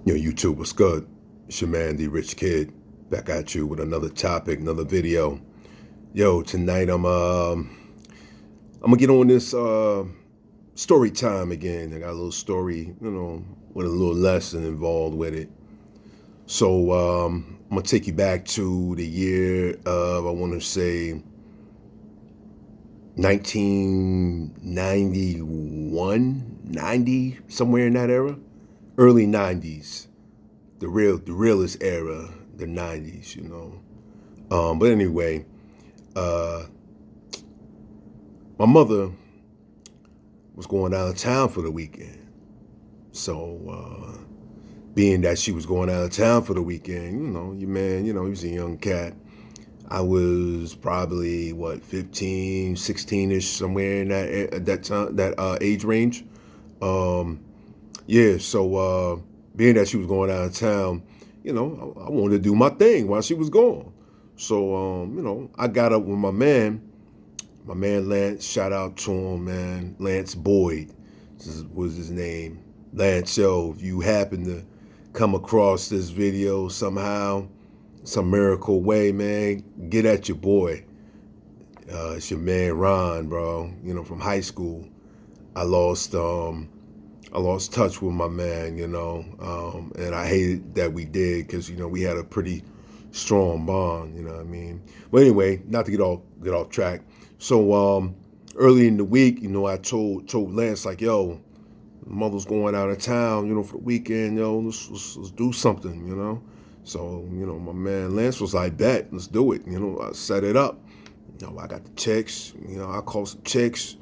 Yo, YouTube, what's good? It's your man, the Rich Kid, back at you with another topic, another video. Yo, tonight I'm gonna get on this story time again. I got a little story, with a little lesson involved with it. So I'm gonna take you back to the year of I want to say 1991, 90, somewhere in that era, early 90s. The realest era, the 90s, But anyway, uh, my mother was going out of town for the weekend. So, being that she was going out of town for the weekend, your man, he was a young cat. I was probably, 15, 16-ish, somewhere in that time, that age range. Um, yeah, so being that she was going out of town, I wanted to do my thing while she was gone. So, I got up with my man Lance. Shout out to him, man. Lance Boyd was his name. Lance, yo, if you happen to come across this video somehow, some miracle way, man, get at your boy. It's your man Ron, bro. From high school. I lost touch with my man, and I hated that we did because we had a pretty strong bond, you know what I mean. But anyway, not to get off track. So early in the week, I told Lance like, yo, mother's going out of town, for the weekend, let's do something, So my man Lance was like, bet, let's do it. I set it up. I got the chicks. I call some chicks,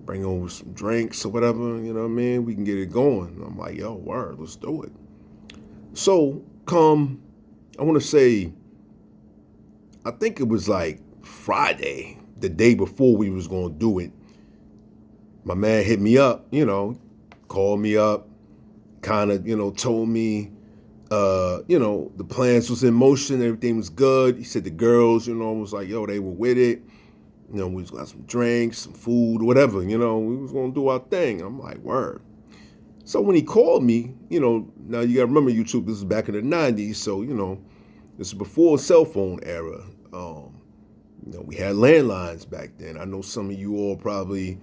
bring over some drinks or whatever, you know what I mean? We can get it going. I'm like, yo, word, let's do it. So I want to say, I think it was like Friday, the day before we was going to do it. My man hit me up, called me up, kind of, told me, the plans was in motion, everything was good. He said the girls, was like, yo, they were with it. We was got some drinks, some food, whatever, we was gonna do our thing. I'm like, word. So when he called me, now you gotta remember YouTube, this is back in the 90s, so, this is before cell phone era. We had landlines back then. I know some of you all probably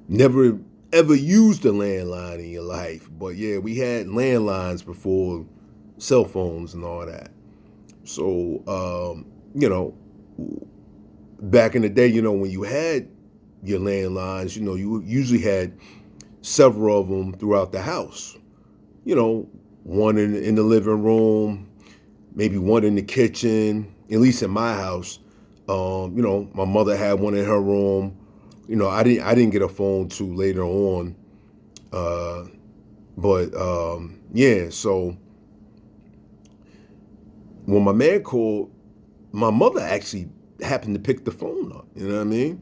never ever used a landline in your life, but yeah, we had landlines before cell phones and all that. So, back in the day, when you had your landlines, you usually had several of them throughout the house. One in the living room, maybe one in the kitchen, at least in my house. My mother had one in her room. I didn't get a phone till later on. But yeah, so when my man called, my mother actually happened to pick the phone up, you know what I mean?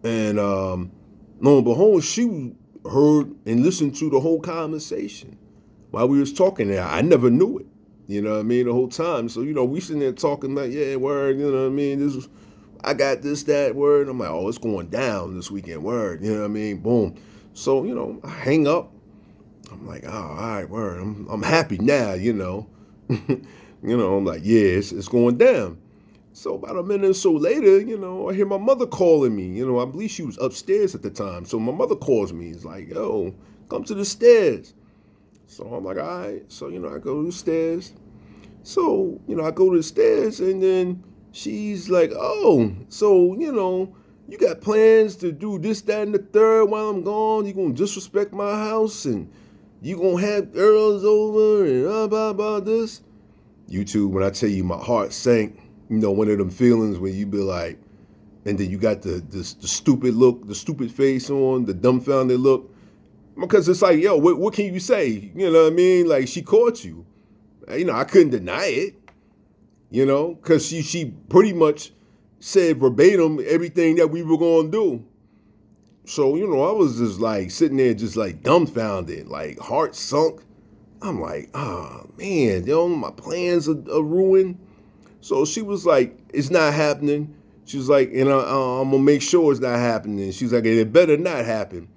And lo and behold, she heard and listened to the whole conversation while we was talking there. I never knew it, you know what I mean, the whole time. So, we sitting there talking like, yeah, word, you know what I mean? I got this, that, word. I'm like, oh, it's going down this weekend, word, you know what I mean? Boom. So, I hang up. I'm like, oh, all right, word. I'm happy now, I'm like, yeah, it's going down. So about a minute or so later, I hear my mother calling me. I believe she was upstairs at the time. So my mother calls me. It's like, yo, come to the stairs. So I'm like, all right. So, I go to the stairs. So, I go to the stairs and then she's like, oh, so, you got plans to do this, that, and the third while I'm gone? You gonna disrespect my house and you gonna have girls over and blah, blah, this? YouTube, when I tell you my heart sank, one of them feelings when you be like, and then you got the stupid look, the stupid face on, the dumbfounded look. Because it's like, yo, what can you say? You know what I mean? Like, she caught you. I couldn't deny it, because she pretty much said verbatim everything that we were going to do. So, I was just like sitting there just like dumbfounded, like heart sunk. I'm like, oh, man, my plans are ruined. So she was like, it's not happening. She was like, I'm going to make sure it's not happening. She's like, it better not happen.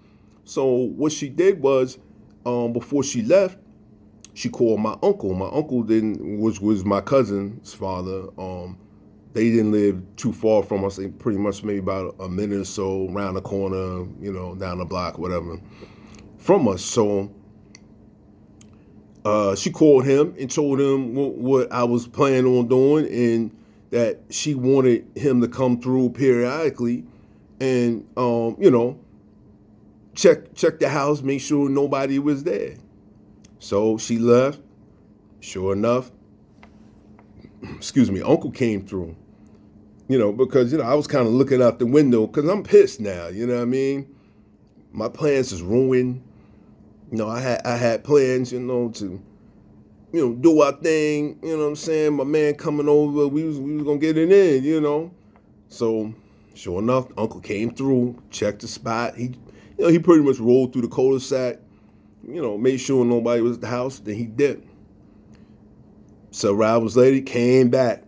So what she did was, before she left, she called my uncle. My uncle didn't, which was my cousin's father. They didn't live too far from us. They pretty much maybe about a minute or so around the corner, down the block, whatever, from us. So she called him and told him what I was planning on doing, and that she wanted him to come through periodically and check the house, make sure nobody was there. So she left. Sure enough, excuse me, uncle came through. Because I was kind of looking out the window because I'm pissed now. You know what I mean? My plans is ruined. I had plans, to do our thing. You know what I'm saying? My man coming over, we was gonna get it in. So sure enough, uncle came through, checked the spot. He pretty much rolled through the cul-de-sac. Made sure nobody was at the house. Then he dipped. Several hours later, he came back,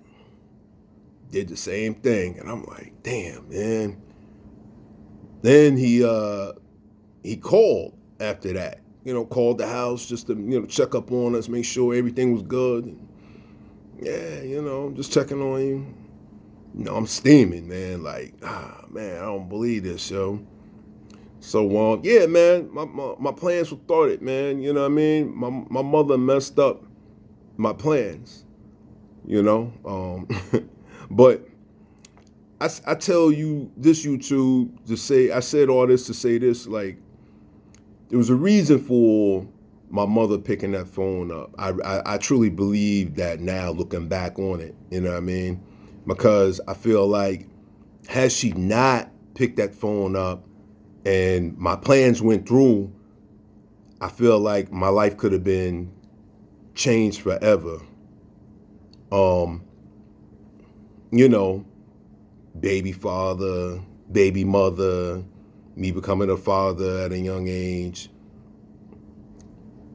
did the same thing, and I'm like, damn, man. Then he called after that. Called the house just to check up on us, make sure everything was good. And yeah, just checking on you. I'm steaming, man. Like, man, I don't believe this, yo. So, yeah, man, my plans were thwarted, man. You know what I mean? My mother messed up my plans, But I tell you this, YouTube, to say, I said all this to say this, like, there was a reason for my mother picking that phone up. I truly believe that now, looking back on it, you know what I mean? Because I feel like, had she not picked that phone up and my plans went through, I feel like my life could have been changed forever. Baby father, baby mother, me becoming a father at a young age,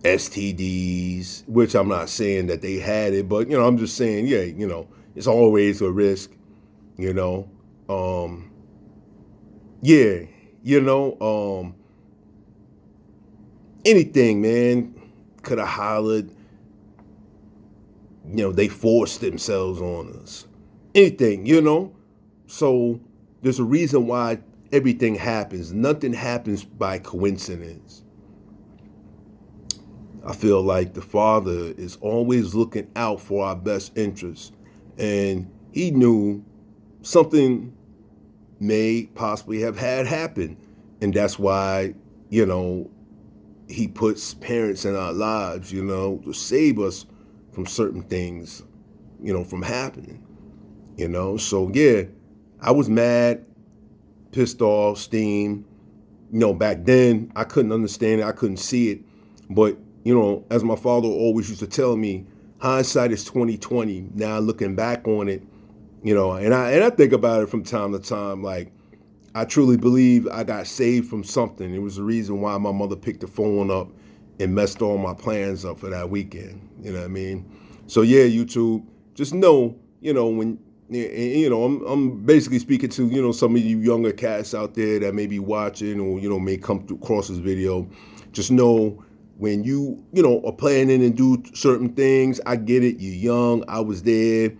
STDs, which I'm not saying that they had it, but, I'm just saying, yeah, it's always a risk, yeah, anything, man, could have hollered, they forced themselves on us, anything, so there's a reason why everything happens. Nothing happens by coincidence. I feel like the Father is always looking out for our best interests. And he knew something may possibly have had happened. And that's why, he puts parents in our lives, to save us from certain things, from happening. So yeah, I was mad, pissed off, steamed. Back then I couldn't understand it, I couldn't see it. But, as my father always used to tell me, hindsight is 20/20. Now looking back on it, and I think about it from time to time, like, I truly believe I got saved from something. It was the reason why my mother picked the phone up and messed all my plans up for that weekend. You know what I mean? So yeah, YouTube, just know, when, I'm basically speaking to, some of you younger cats out there that may be watching or, may come across this video. Just know, when you, are planning and do certain things, I get it, you're young, I was there,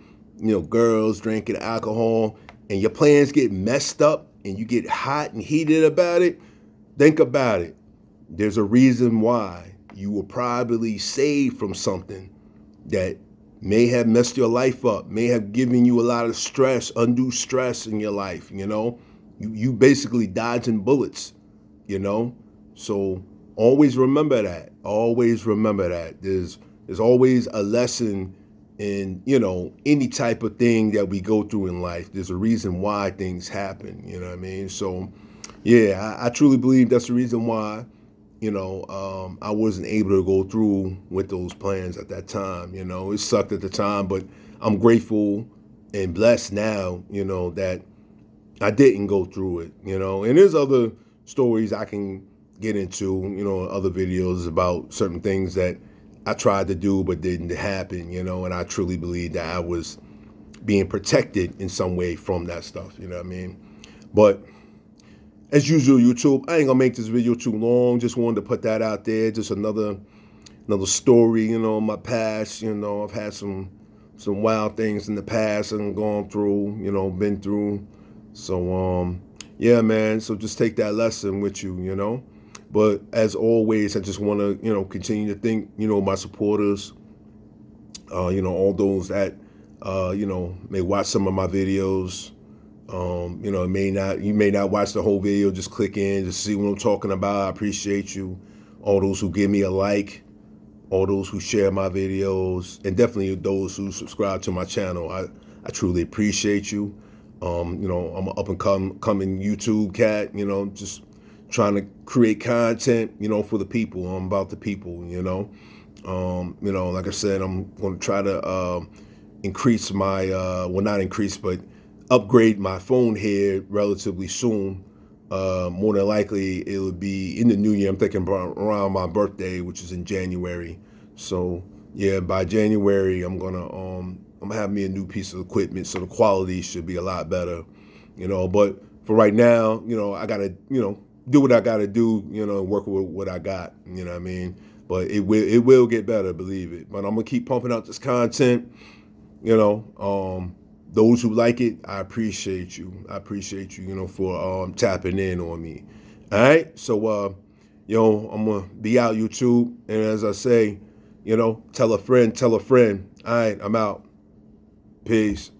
girls drinking alcohol, and your plans get messed up and you get hot and heated about it. Think about it. There's a reason why you were probably saved from something that may have messed your life up, may have given you a lot of stress, undue stress in your life, You basically dodging bullets, So always remember that. Always remember that. There's always a lesson in, any type of thing that we go through in life. There's a reason why things happen, you know what I mean? So yeah, I truly believe that's the reason why, I wasn't able to go through with those plans at that time. It sucked at the time, but I'm grateful and blessed now, that I didn't go through it, and there's other stories I can get into, other videos about certain things that I tried to do but didn't happen, and I truly believe that I was being protected in some way from that stuff, you know what I mean? But as usual, YouTube, I ain't gonna make this video too long. Just wanted to put that out there. Just another another story, in my past. I've had some wild things in the past and gone through, been through. So yeah, man. So just take that lesson with you. But as always, I just want to, continue to thank, my supporters, all those that, may watch some of my videos. You may not watch the whole video, just click in, just see what I'm talking about. I appreciate you. All those who give me a like, all those who share my videos, and definitely those who subscribe to my channel. I truly appreciate you. I'm an up and coming YouTube cat, just trying to create content, for the people. I'm about the people. Like I said, I'm going to try to increase my, well, not increase, but upgrade my phone here relatively soon. More than likely, it'll be in the new year. I'm thinking around my birthday, which is in January. So yeah, by January, I'm gonna have me a new piece of equipment, so the quality should be a lot better. But for right now, I gotta, do what I gotta do, work with what I got. You know what I mean? But it will get better, believe it. But I'm gonna keep pumping out this content. Those who like it, I appreciate you. I appreciate you, for tapping in on me. All right, so I'm gonna be out YouTube, and as I say, tell a friend, tell a friend. All right, I'm out. Peace.